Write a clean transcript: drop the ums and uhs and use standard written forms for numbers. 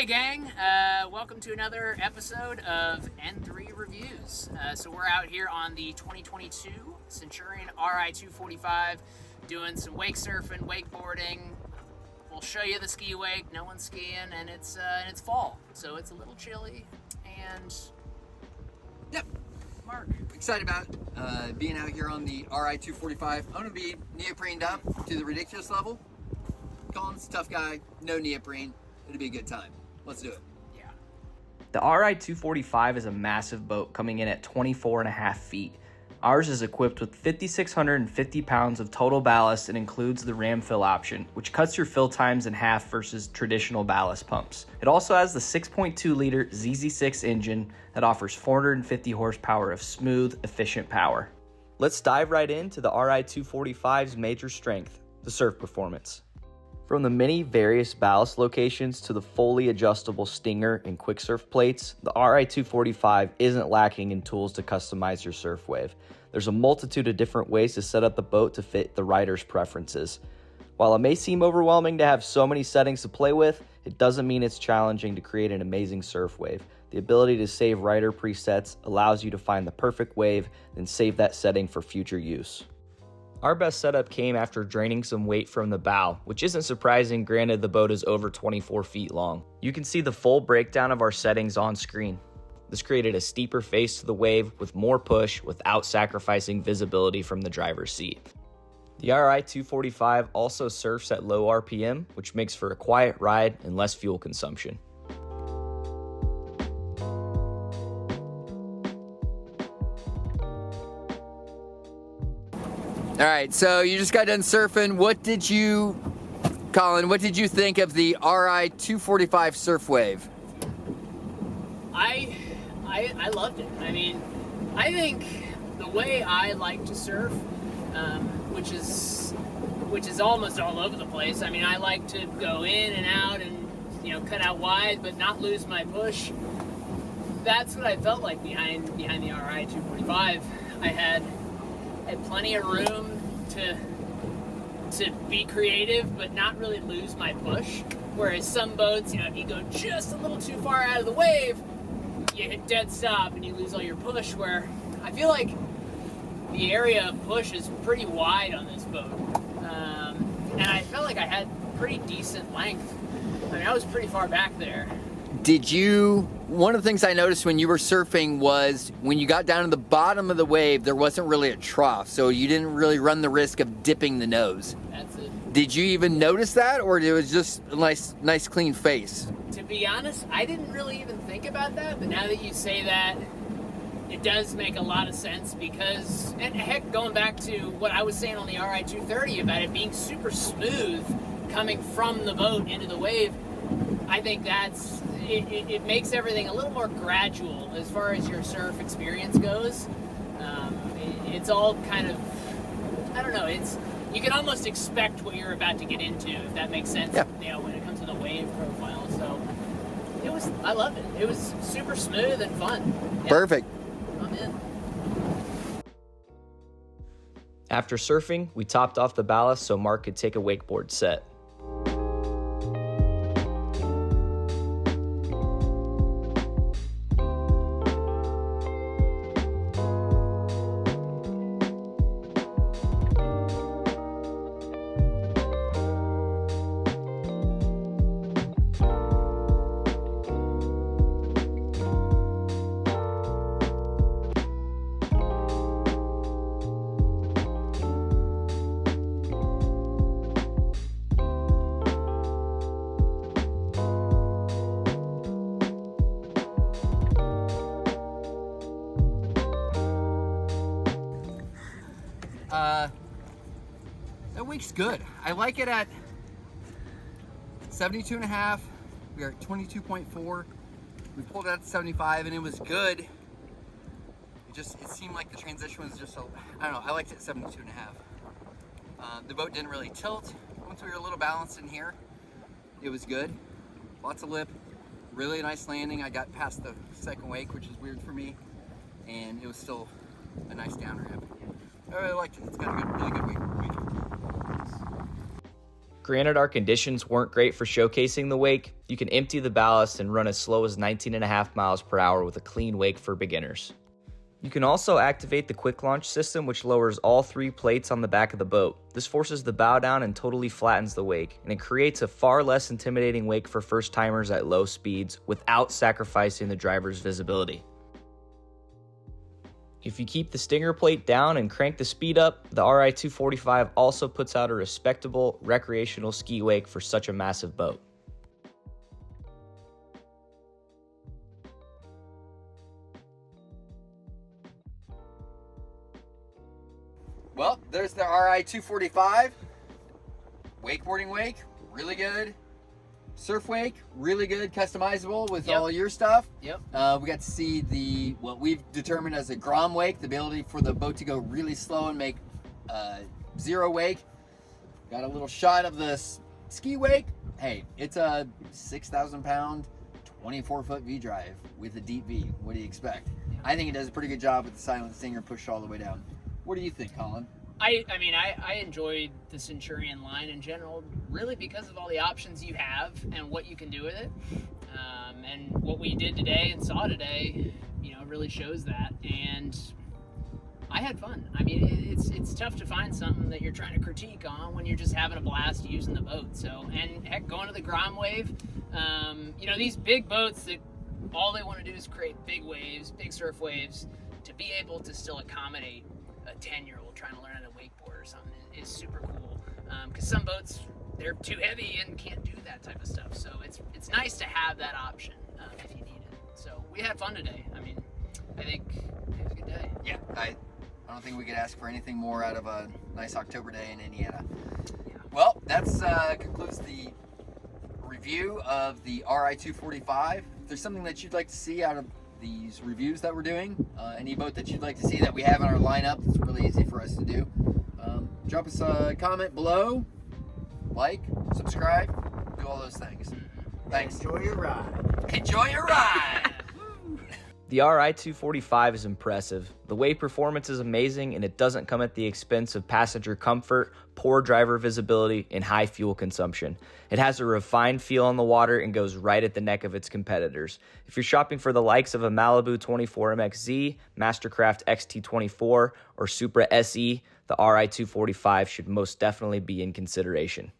gang, welcome to another episode of N3 Reviews. So we're out here on the 2022 Centurion Ri245 doing some wake surfing, wakeboarding. We'll show you the ski wake, no one's skiing, and it's fall, so it's a little chilly, and yep. Mark. Excited about being out here on the Ri245. I'm gonna be neoprened up to the ridiculous level. Colin's a tough guy, no neoprene. It'll be a good time. Let's do it. Yeah. The Ri245 is a massive boat coming in at 24.5 feet. Ours is equipped with 5,650 pounds of total ballast and includes the ram fill option, which cuts your fill times in half versus traditional ballast pumps. It also has the 6.2 liter ZZ6 engine that offers 450 horsepower of smooth, efficient power. Let's dive right into the Ri245's major strength, the surf performance. From the many various ballast locations to the fully adjustable stinger and quick surf plates, the Ri245 isn't lacking in tools to customize your surf wave. There's a multitude of different ways to set up the boat to fit the rider's preferences. While it may seem overwhelming to have so many settings to play with, it doesn't mean it's challenging to create an amazing surf wave. The ability to save rider presets allows you to find the perfect wave, then save that setting for future use. Our best setup came after draining some weight from the bow, which isn't surprising granted the boat is over 24 feet long. You can see the full breakdown of our settings on screen. This created a steeper face to the wave with more push without sacrificing visibility from the driver's seat. The Ri245 also surfs at low RPM, which makes for a quiet ride and less fuel consumption. All right, so you just got done surfing. Colin, what did you think of the Ri245 surf wave? I loved it. I mean, I think the way I like to surf, which is almost all over the place. I mean, I like to go in and out and cut out wide, but not lose my push. That's what I felt like behind the Ri245. I had plenty of room to be creative, but not really lose my push. Whereas some boats, if you go just a little too far out of the wave, you hit dead stop and you lose all your push. Where I feel like the area of push is pretty wide on this boat, and I felt like I had pretty decent length. I mean, I was pretty far back there. One of the things I noticed when you were surfing was when you got down to the bottom of the wave, there wasn't really a trough, so you didn't really run the risk of dipping the nose. That's it. Did you even notice that, or it was just a nice clean face? To be honest, I didn't really even think about that, but now that you say that, it does make a lot of sense because, and heck, going back to what I was saying on the Ri230 about it being super smooth coming from the boat into the wave, I think it makes everything a little more gradual as far as your surf experience goes. It's all kind of, I don't know, you can almost expect what you're about to get into, if that makes sense. Yeah. When it comes to the wave profile. So I loved it. It was super smooth and fun. Yeah. Perfect. I'm in. After surfing, we topped off the ballast so Mark could take a wakeboard set. That wake's good. I like it at 72.5. We are at 22.4. We pulled it out to 75 and it was good. It seemed like the transition was just, I don't know, I liked it at 72.5. The boat didn't really tilt. Once we were a little balanced in here, it was good. Lots of lip, really nice landing. I got past the second wake, which is weird for me, and it was still a nice down ramp. I really liked it. It's got a really good wake. Granted, our conditions weren't great for showcasing the wake. You can empty the ballast and run as slow as 19.5 miles per hour with a clean wake for beginners. You can also activate the quick launch system, which lowers all 3 plates on the back of the boat. This forces the bow down and totally flattens the wake, and it creates a far less intimidating wake for first timers at low speeds without sacrificing the driver's visibility. If you keep the stinger plate down and crank the speed up, the Ri245 also puts out a respectable recreational ski wake for such a massive boat. Well, there's the Ri245. Wakeboarding wake, really good. Surf wake, really good, customizable with all your stuff. Yep. We got to see what we've determined as a Grom wake, the ability for the boat to go really slow and make zero wake. Got a little shot of the ski wake. Hey, it's a 6,000 pound, 24-foot V-drive with a deep V. What do you expect? I think it does a pretty good job with the silent stinger pushed all the way down. What do you think, Colin? I mean, I enjoyed the Centurion line in general, really because of all the options you have and what you can do with it. And what we did today and saw today, really shows that. And I had fun. I mean, it's tough to find something that you're trying to critique on when you're just having a blast using the boat. So, and heck, going to the Grom wave, these big boats that all they want to do is create big waves, big surf waves, to be able to still accommodate a 10-year-old trying to learn how to wakeboard or something is super cool. Because some boats, they're too heavy and can't do that type of stuff. So it's nice to have that option if you need it. So we had fun today. I mean, I think it was a good day. Yeah, I don't think we could ask for anything more out of a nice October day in Indiana. Yeah. Well, that's concludes the review of the Ri245. If there's something that you'd like to see out of these reviews that we're doing, any boat that you'd like to see that we have in our lineup, it's really easy for us to do. Drop us a comment below, like, subscribe, do all those things. Thanks. Enjoy your ride. Enjoy your ride. The Ri245 is impressive. The wake performance is amazing, and it doesn't come at the expense of passenger comfort, poor driver visibility, and high fuel consumption. It has a refined feel on the water and goes right at the neck of its competitors. If you're shopping for the likes of a Malibu 24MXZ, Mastercraft XT24, or Supra SE, the Ri245 should most definitely be in consideration.